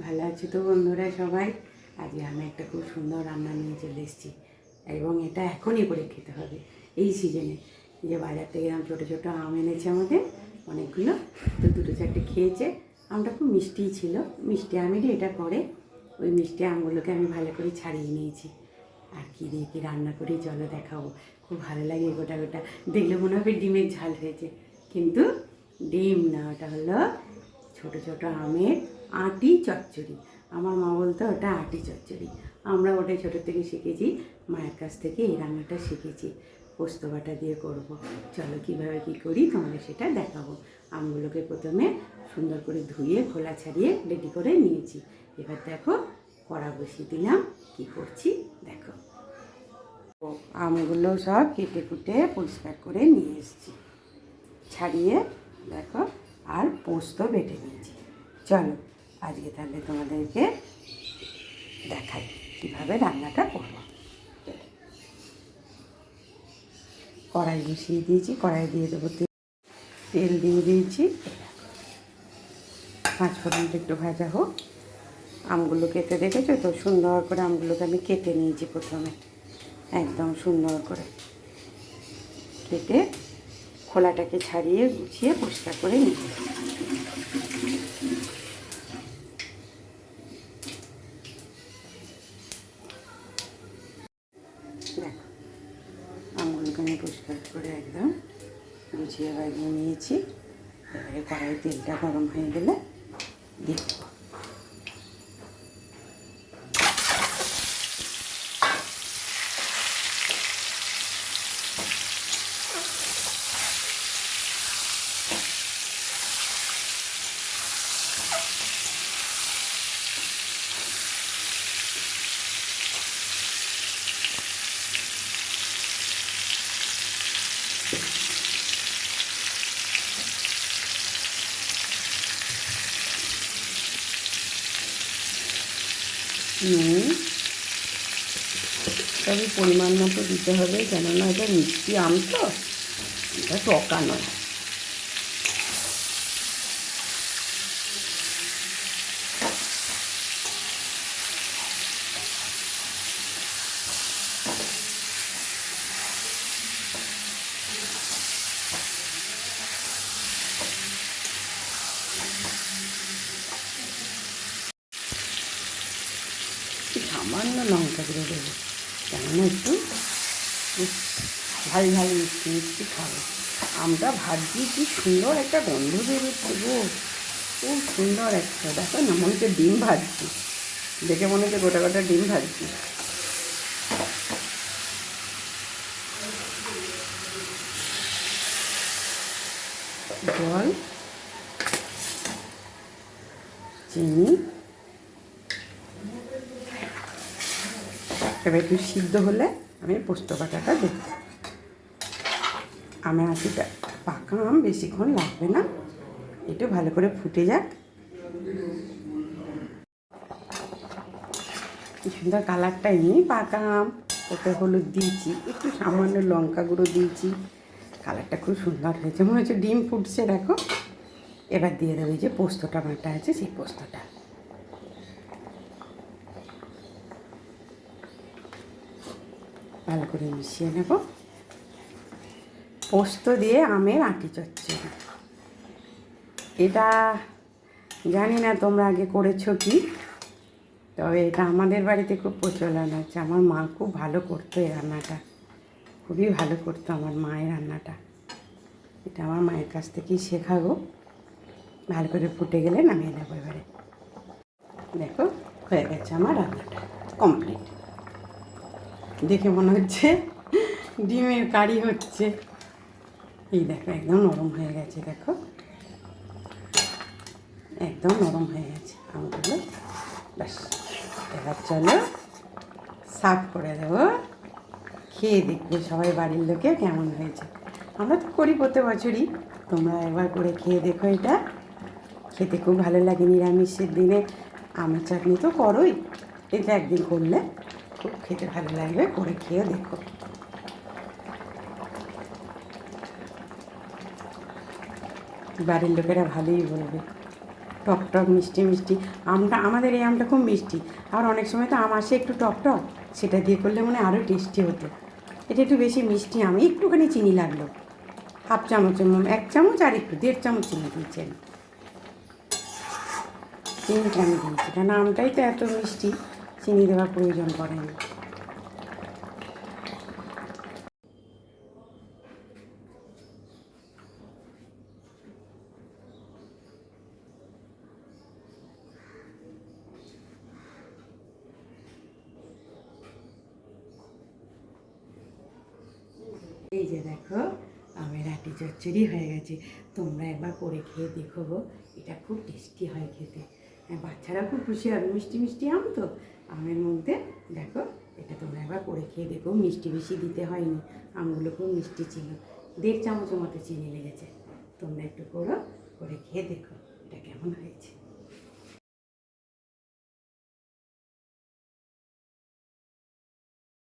ভালো আছি তো বন্ধুরা সবাই। আজকে আমি একটা খুব সুন্দর রান্না নিয়ে চলে এসেছি এবং এটা এখনই করে খেতে হবে এই সিজনে। যে বাজার থেকে আমি ছোটো ছোটো আম এনেছে আমাদের অনেকগুলো, তো দুটো চারটে খেয়েছে। আমটা খুব মিষ্টিই ছিল, মিষ্টি আমেরই এটা করে। ওই মিষ্টি আমগুলোকে আমি ভালো করে ছাড়িয়ে নিয়েছি। আর কী দিয়ে কী রান্না করি চলো দেখাবো। খুব ভালো লাগে গোটা গোটা দেখলে মনে হবে ডিমের ঝাল হয়েছে, কিন্তু ডিম না, ওটা হলো ছোটো ছোটো আমের আঁটি চচ্চড়ি। আমার মা বলতো ওটা আঁটি চচ্চড়ি। আমরা ওটাই ছোটো থেকে শিখেছি, মায়ের কাছ থেকে এই রান্নাটা শিখেছি। পোস্ত বাটা দিয়ে করব। চলো কীভাবে কী করি তোমাদের সেটা দেখাবো। আমগুলোকে প্রথমে সুন্দর করে ধুয়ে খোলা ছাড়িয়ে রেডি করে নিয়েছি। এবার দেখো কড়া বসিয়ে দিলাম, কী করছি দেখো। আমগুলো সব কেটে কুটে পরিষ্কার করে নিয়ে এসেছি, ছাড়িয়ে দেখো, আর পোস্ত বেটে নিয়েছি। চলো আজকে তাহলে তোমাদেরকে দেখাই কীভাবে রান্নাটা করব। কড়াই বসিয়ে দিয়েছি, কড়াই দিয়ে দেবো তেল দিয়ে দিয়েছি। 5 ফোড়নটা একটু ভাজা হোক। আমগুলো কেটে রেখেছো তো, সুন্দর করে আমগুলোকে আমি কেটে নিয়েছি প্রথমে, একদম সুন্দর করে কেটে খোলাটাকে ছাড়িয়ে গুছিয়ে পরিষ্কার করে নিয়েছি। দেখো আমগুলোকে আমি পরিষ্কার করে একদম গুছিয়ে বাগিয়ে নিয়েছি। এবারে কড়াই তেলটা গরম হয়ে গেলে দিয়ে দেবো। নুন তবে পরিমাণ মতো দিতে হবে, কেননা এটা মিষ্টি আম তো, এটা টকা নয়। সামান্য লঙ্কা গুঁড়ো দেবো, কেননা একটু ঝাল ঝাল মিষ্টি মিষ্টি খাবো। আমটা ভাজছি, কি সুন্দর একটা গন্ধ বেরোচ্ছে গো, খুব সুন্দর একটা। দেখো না, মনে হচ্ছে ডিম ভাজছি, দেখে মনে হচ্ছে গোটা গোটা ডিম ভাজছি। জল, চিনি, এবার একটু সিদ্ধ হলে আমি পোস্ত বাটাটা দেব। আমার আঁটিটা পাকা আম, বেশিক্ষণ লাগবে না, একটু ভালো করে ফুটে যাক। কি সুন্দর কালারটা, এমনি পাকা আম, ওতে হলুদ দিয়েছি, একটু সামান্য লঙ্কা গুঁড়ো দিয়েছি, কালারটা খুব সুন্দর হয়েছে, মনে হচ্ছে ডিম ফুটছে। দেখো এবার দিয়ে দেবো যে পোস্তটা বাটা আছে, সেই পোস্তটা ভালো করে মিশিয়ে নেব। পোস্ত দিয়ে আমের আঁটি চচ্চড়ি, এটা জানি না তোমরা আগে করেছো কি, তবে এটা আমাদের বাড়িতে খুব প্রচলন আছে। আমার মা খুব ভালো করতো এই রান্নাটা, খুবই ভালো করতো আমার মায়ের রান্নাটা। এটা আমার মায়ের কাছ থেকেই শেখাবো। ভালো করে ফুটে গেলে নামিয়ে নেবো। এবারে দেখো হয়ে গেছে আমার রান্নাটা কমপ্লিট। দেখে মনে হচ্ছে ডিমের কারি হচ্ছে। এই দেখো একদম নরম হয়ে গেছে, দেখো একদম নরম হয়ে গেছে আমগুলো। ব্যাস এবার চলো সার্ভ করে দেবো, খেয়ে দেখবে সবাই বাড়ির লোকে কেমন হয়েছে। আমরা তো করি প্রত্যেক বছরই, তোমরা একবার করে খেয়ে দেখো। এটা খেতে খুব ভালো লাগে, নিরামিষের দিনে আমের চাটনি তো করোই, এটা একদিন করলে খুব খেতে ভালো লাগবে, করে খেয়ে দেখো। বাড়ির লোকেরা ভালোই বলবে। টক টক মিষ্টি মিষ্টি আমটা, আমাদের এই আমটা খুব মিষ্টি, আর অনেক সময় তো আম আসে একটু টক টক, সেটা দিয়ে করলে মনে হয় আরও টেস্টি হতো। এটা একটু বেশি মিষ্টি আম, একটুখানি চিনি লাগলো, হাফ চামচের 1 চামচ আর একটু 1.5 চামচ চিনি দিয়েছি আমি। চিনিটা আমি দিয়েছি কারণ আমটাই তো এত মিষ্টি, চিনি দেওয়ার প্রয়োজন পড়ে না। এই যে দেখো আমের আটি চচ্চড়ি হয়ে গেছে, তোমরা একবার করে খেয়ে দেখো গো, এটা খুব টেস্টি হয় খেতে। হ্যাঁ, বাচ্চারা খুব খুশি হবে, মিষ্টি মিষ্টি আম তো আমের মধ্যে। দেখো এটা তোমরা একবার করে খেয়ে দেখো, মিষ্টি বেশি দিতে হয়নি, আমগুলো খুব মিষ্টি ছিল, 1.5 চামচের মতো চিনি লেগেছে। তোমরা একটু করো, করে খেয়ে দেখো এটা কেমন হয়েছে।